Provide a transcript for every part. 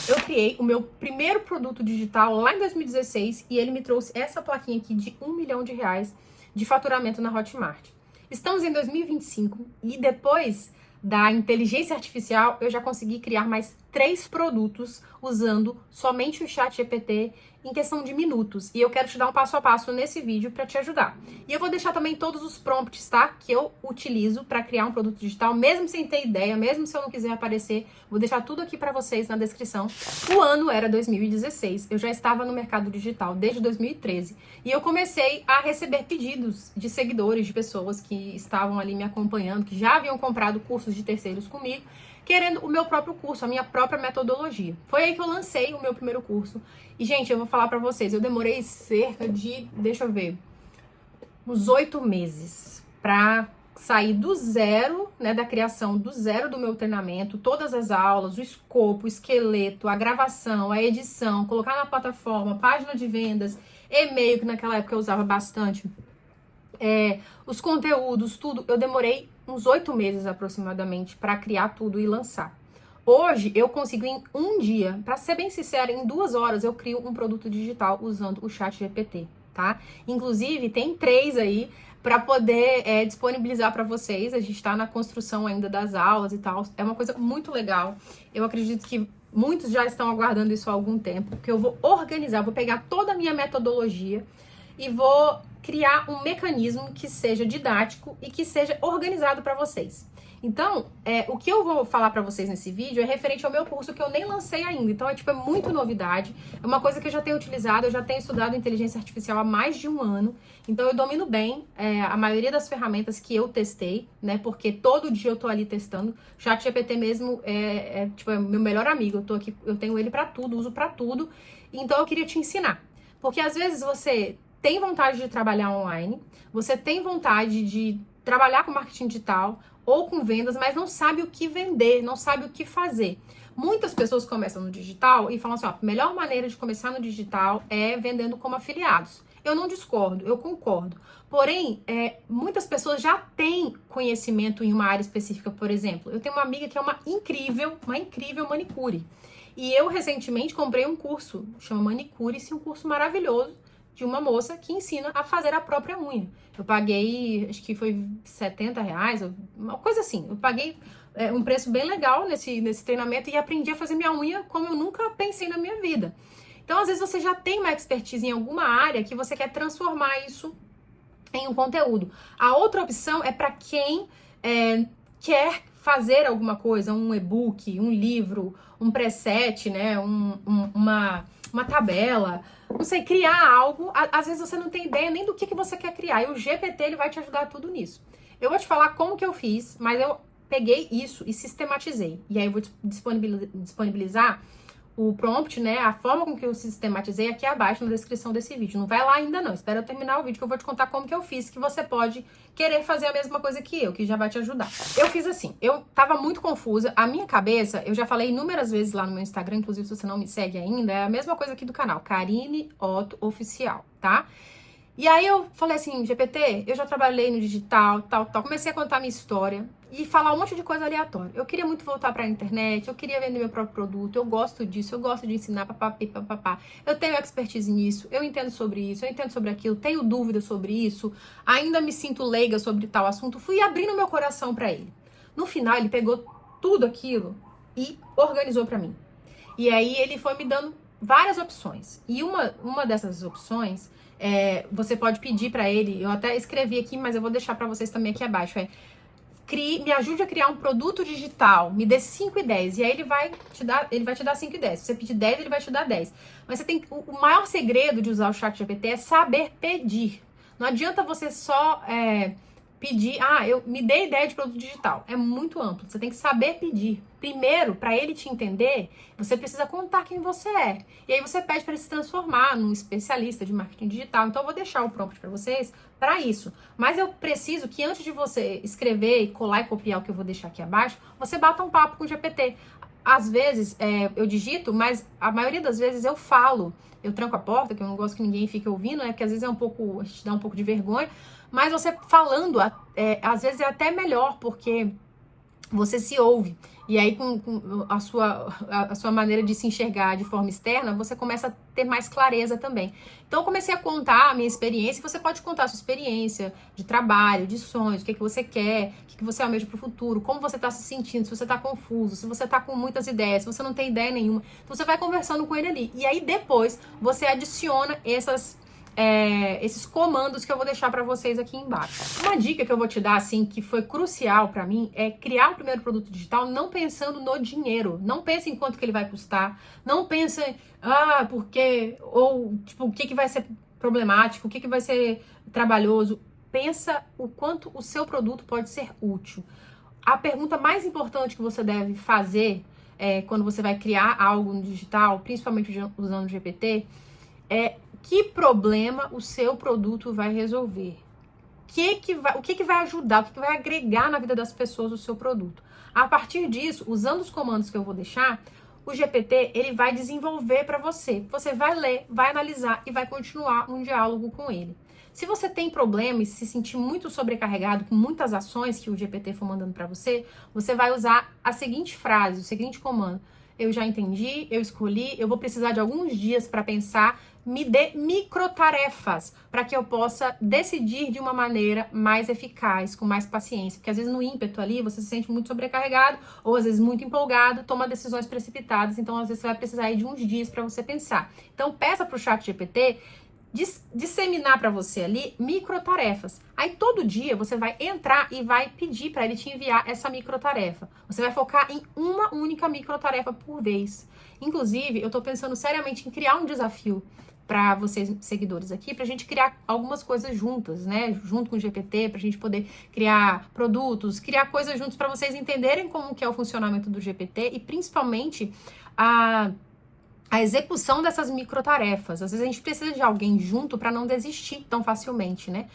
Eu criei o meu primeiro produto digital lá em 2016 e ele me trouxe essa plaquinha aqui de R$ 1 milhão de faturamento na Hotmart. Estamos em 2025 e depois da inteligência artificial eu já consegui criar mais 3 produtos usando somente o ChatGPT em questão de minutos. E eu quero te dar um passo a passo nesse vídeo para te ajudar. E eu vou deixar também todos os prompts, tá? Que eu utilizo para criar um produto digital, mesmo sem ter ideia, mesmo se eu não quiser aparecer, vou deixar tudo aqui para vocês na descrição. O ano era 2016, eu já estava no mercado digital desde 2013 e eu comecei a receber pedidos de seguidores, de pessoas que estavam ali me acompanhando, que já haviam comprado cursos de terceiros comigo, querendo o meu próprio curso, a minha própria metodologia. Foi aí que eu lancei o meu primeiro curso. E, gente, eu vou falar pra vocês, eu demorei cerca de, deixa eu ver, uns 8 meses pra sair do zero, né, da criação do zero do meu treinamento, todas as aulas, o escopo, o esqueleto, a gravação, a edição, colocar na plataforma, página de vendas, e-mail, que naquela época eu usava bastante, os conteúdos, tudo. Eu demorei uns 8 meses aproximadamente para criar tudo e lançar. Hoje eu consigo em um dia, para ser bem sincera, em 2 horas eu crio um produto digital usando o ChatGPT, tá? Inclusive tem 3 aí para poder disponibilizar para vocês. A gente está na construção ainda das aulas e tal. É uma coisa muito legal. Eu acredito que muitos já estão aguardando isso há algum tempo, que eu vou organizar, vou pegar toda a minha metodologia e vou criar um mecanismo que seja didático e que seja organizado para vocês. Então, o que eu vou falar para vocês nesse vídeo é referente ao meu curso que eu nem lancei ainda. Então, é muito novidade. É uma coisa que eu já tenho utilizado, eu já tenho estudado inteligência artificial há mais de um ano. Então, eu domino bem a maioria das ferramentas que eu testei, né? Porque todo dia eu tô ali testando. O ChatGPT mesmo é meu melhor amigo. Eu tô aqui, eu tenho ele para tudo, uso para tudo. Então, eu queria te ensinar. Porque às vezes você tem vontade de trabalhar online, você tem vontade de trabalhar com marketing digital ou com vendas, mas não sabe o que vender, não sabe o que fazer. Muitas pessoas começam no digital e falam assim, ó, a melhor maneira de começar no digital é vendendo como afiliados. Eu não discordo, eu concordo. Porém, muitas pessoas já têm conhecimento em uma área específica, por exemplo. Eu tenho uma amiga que é uma incrível manicure. E eu recentemente comprei um curso, chama Manicure-se, um curso maravilhoso, de uma moça que ensina a fazer a própria unha. Eu paguei, acho que foi R$ 70, uma coisa assim. Eu paguei um preço bem legal nesse treinamento e aprendi a fazer minha unha como eu nunca pensei na minha vida. Então, às vezes, você já tem uma expertise em alguma área que você quer transformar isso em um conteúdo. A outra opção é para quem quer fazer alguma coisa, um e-book, um livro, um preset, né, uma tabela, não sei, criar algo. Às vezes você não tem ideia nem do que você quer criar, e o GPT ele vai te ajudar tudo nisso. Eu vou te falar como que eu fiz, mas eu peguei isso e sistematizei. E aí eu vou disponibilizar o prompt, né, a forma com que eu sistematizei aqui abaixo na descrição desse vídeo. Não vai lá ainda não, espera eu terminar o vídeo que eu vou te contar como que eu fiz, que você pode querer fazer a mesma coisa que eu, que já vai te ajudar. Eu fiz assim, eu tava muito confusa, a minha cabeça, eu já falei inúmeras vezes lá no meu Instagram, inclusive se você não me segue ainda, é a mesma coisa aqui do canal, Karine Otto Oficial, tá? E aí eu falei assim, GPT, eu já trabalhei no digital, tal. Comecei a contar minha história e falar um monte de coisa aleatória. Eu queria muito voltar pra internet, eu queria vender meu próprio produto, eu gosto disso, eu gosto de ensinar, papapá. Eu tenho expertise nisso, eu entendo sobre isso, eu entendo sobre aquilo, tenho dúvidas sobre isso, ainda me sinto leiga sobre tal assunto. Fui abrindo meu coração pra ele. No final, ele pegou tudo aquilo e organizou pra mim. E aí ele foi me dando várias opções. E uma dessas opções, você pode pedir para ele, eu até escrevi aqui, mas eu vou deixar para vocês também aqui abaixo, me ajude a criar um produto digital, me dê 5 ideias. E aí ele vai te dar 5 ideias. Se você pedir 10, ele vai te dar 10. Mas o maior segredo de usar o ChatGPT é saber pedir. Não adianta você só pedir, me dê ideia de produto digital. É muito amplo, você tem que saber pedir. Primeiro, para ele te entender, você precisa contar quem você é. E aí você pede para ele se transformar num especialista de marketing digital. Então eu vou deixar o prompt para vocês para isso. Mas eu preciso que antes de você escrever e colar e copiar o que eu vou deixar aqui abaixo, você bata um papo com o GPT. Às vezes eu digito, mas a maioria das vezes eu falo. Eu tranco a porta, que eu não gosto que ninguém fique ouvindo, né? Porque às vezes a gente dá um pouco de vergonha. Mas você falando, às vezes é até melhor, porque você se ouve. E aí, com a sua maneira de se enxergar de forma externa, você começa a ter mais clareza também. Então, eu comecei a contar a minha experiência. Você pode contar a sua experiência de trabalho, de sonhos, o que você quer, o que você almeja para o futuro, como você está se sentindo, se você está confuso, se você está com muitas ideias, se você não tem ideia nenhuma. Então, você vai conversando com ele ali. E aí, depois, você adiciona esses comandos que eu vou deixar para vocês aqui embaixo. Uma dica que eu vou te dar, assim, que foi crucial para mim, é criar o primeiro produto digital não pensando no dinheiro. Não pense em quanto que ele vai custar. Não pense, porque, ou, tipo, o que vai ser problemático, o que vai ser trabalhoso. Pensa o quanto o seu produto pode ser útil. A pergunta mais importante que você deve fazer quando você vai criar algo no digital, principalmente usando o GPT, é: que problema o seu produto vai resolver? O que vai ajudar, o que vai agregar na vida das pessoas o seu produto? A partir disso, usando os comandos que eu vou deixar, o GPT ele vai desenvolver para você. Você vai ler, vai analisar e vai continuar um diálogo com ele. Se você tem problema e se sentir muito sobrecarregado com muitas ações que o GPT for mandando para você, você vai usar a seguinte frase, o seguinte comando: eu já entendi, eu escolhi, eu vou precisar de alguns dias para pensar, me dê microtarefas para que eu possa decidir de uma maneira mais eficaz, com mais paciência. Porque às vezes no ímpeto ali você se sente muito sobrecarregado ou às vezes muito empolgado, toma decisões precipitadas, então às vezes você vai precisar aí de uns dias para você pensar. Então peça para o ChatGPT disseminar para você ali microtarefas. Aí todo dia você vai entrar e vai pedir para ele te enviar essa microtarefa. Você vai focar em uma única microtarefa por vez. Inclusive, eu tô pensando seriamente em criar um desafio para vocês seguidores aqui, pra gente criar algumas coisas juntas, né? Junto com o GPT, pra gente poder criar produtos, criar coisas juntos para vocês entenderem como que é o funcionamento do GPT e principalmente a execução dessas microtarefas. Às vezes a gente precisa de alguém junto para não desistir tão facilmente, né?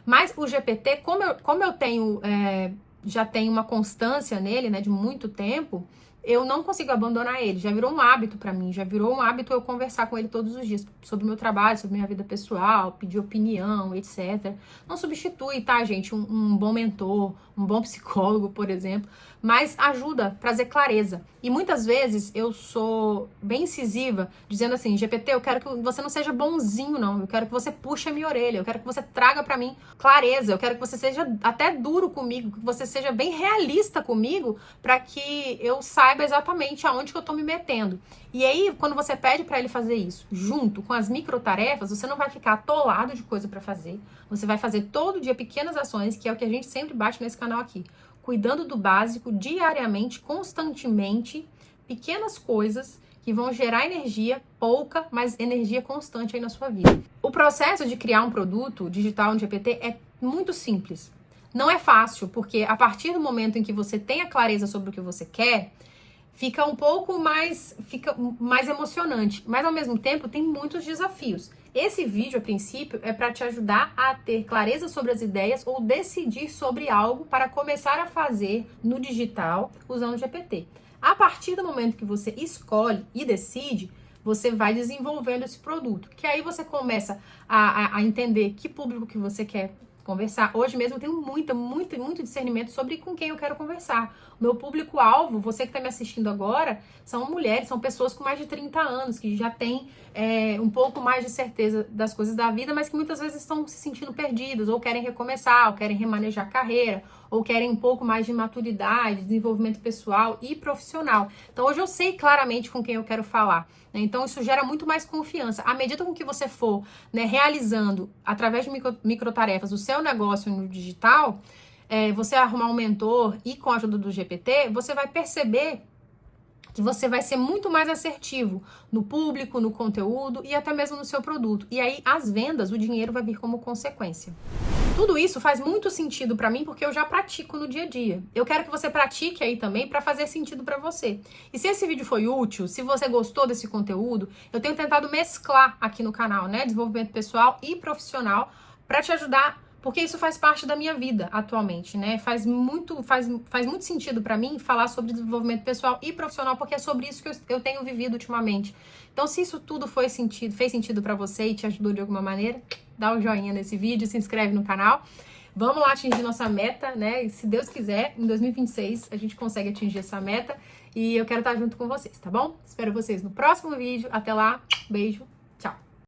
Mas o GPT, como eu tenho, já tenho uma constância nele, né, de muito tempo, eu não consigo abandonar ele. Já virou um hábito para mim, já virou um hábito eu conversar com ele todos os dias sobre o meu trabalho, sobre minha vida pessoal, pedir opinião, etc. Não substitui, tá, gente, um bom mentor, um bom psicólogo, por exemplo, mas ajuda a trazer clareza. E muitas vezes eu sou bem incisiva, dizendo assim: GPT, eu quero que você não seja bonzinho, não. Eu quero que você puxe a minha orelha, eu quero que você traga para mim clareza, eu quero que você seja até duro comigo, que você seja bem realista comigo, para que eu saiba exatamente aonde que eu tô me metendo. E aí, quando você pede para ele fazer isso, junto com as microtarefas, você não vai ficar atolado de coisa para fazer. Você vai fazer todo dia pequenas ações, que é o que a gente sempre bate nesse canal aqui. Cuidando do básico, diariamente, constantemente, pequenas coisas que vão gerar energia, pouca, mas energia constante aí na sua vida. O processo de criar um produto digital no GPT é muito simples. Não é fácil, porque a partir do momento em que você tem a clareza sobre o que você quer, fica mais emocionante, mas ao mesmo tempo tem muitos desafios. Esse vídeo, a princípio, é para te ajudar a ter clareza sobre as ideias ou decidir sobre algo para começar a fazer no digital usando o GPT. A partir do momento que você escolhe e decide, você vai desenvolvendo esse produto, que aí você começa a entender que público que você quer conversar. Hoje mesmo eu tenho muito discernimento sobre com quem eu quero conversar. O meu público-alvo, você que está me assistindo agora, são mulheres, são pessoas com mais de 30 anos, que já têm um pouco mais de certeza das coisas da vida, mas que muitas vezes estão se sentindo perdidas, ou querem recomeçar, ou querem remanejar a carreira, ou querem um pouco mais de maturidade, desenvolvimento pessoal e profissional. Então hoje eu sei claramente com quem eu quero falar, né? Então isso gera muito mais confiança. À medida com que você for, né, realizando, através de microtarefas, o seu negócio no digital, você arrumar um mentor e com a ajuda do GPT, você vai perceber que você vai ser muito mais assertivo no público, no conteúdo e até mesmo no seu produto. E aí, as vendas, o dinheiro vai vir como consequência. Tudo isso faz muito sentido pra mim porque eu já pratico no dia a dia. Eu quero que você pratique aí também pra fazer sentido pra você. E se esse vídeo foi útil, se você gostou desse conteúdo, eu tenho tentado mesclar aqui no canal, né, desenvolvimento pessoal e profissional, pra te ajudar, porque isso faz parte da minha vida atualmente, né? Faz muito sentido pra mim falar sobre desenvolvimento pessoal e profissional, porque é sobre isso que eu tenho vivido ultimamente. Então, se isso tudo fez sentido pra você e te ajudou de alguma maneira, dá um joinha nesse vídeo, se inscreve no canal. Vamos lá atingir nossa meta, né? E se Deus quiser, em 2026 a gente consegue atingir essa meta. E eu quero estar junto com vocês, tá bom? Espero vocês no próximo vídeo. Até lá, beijo.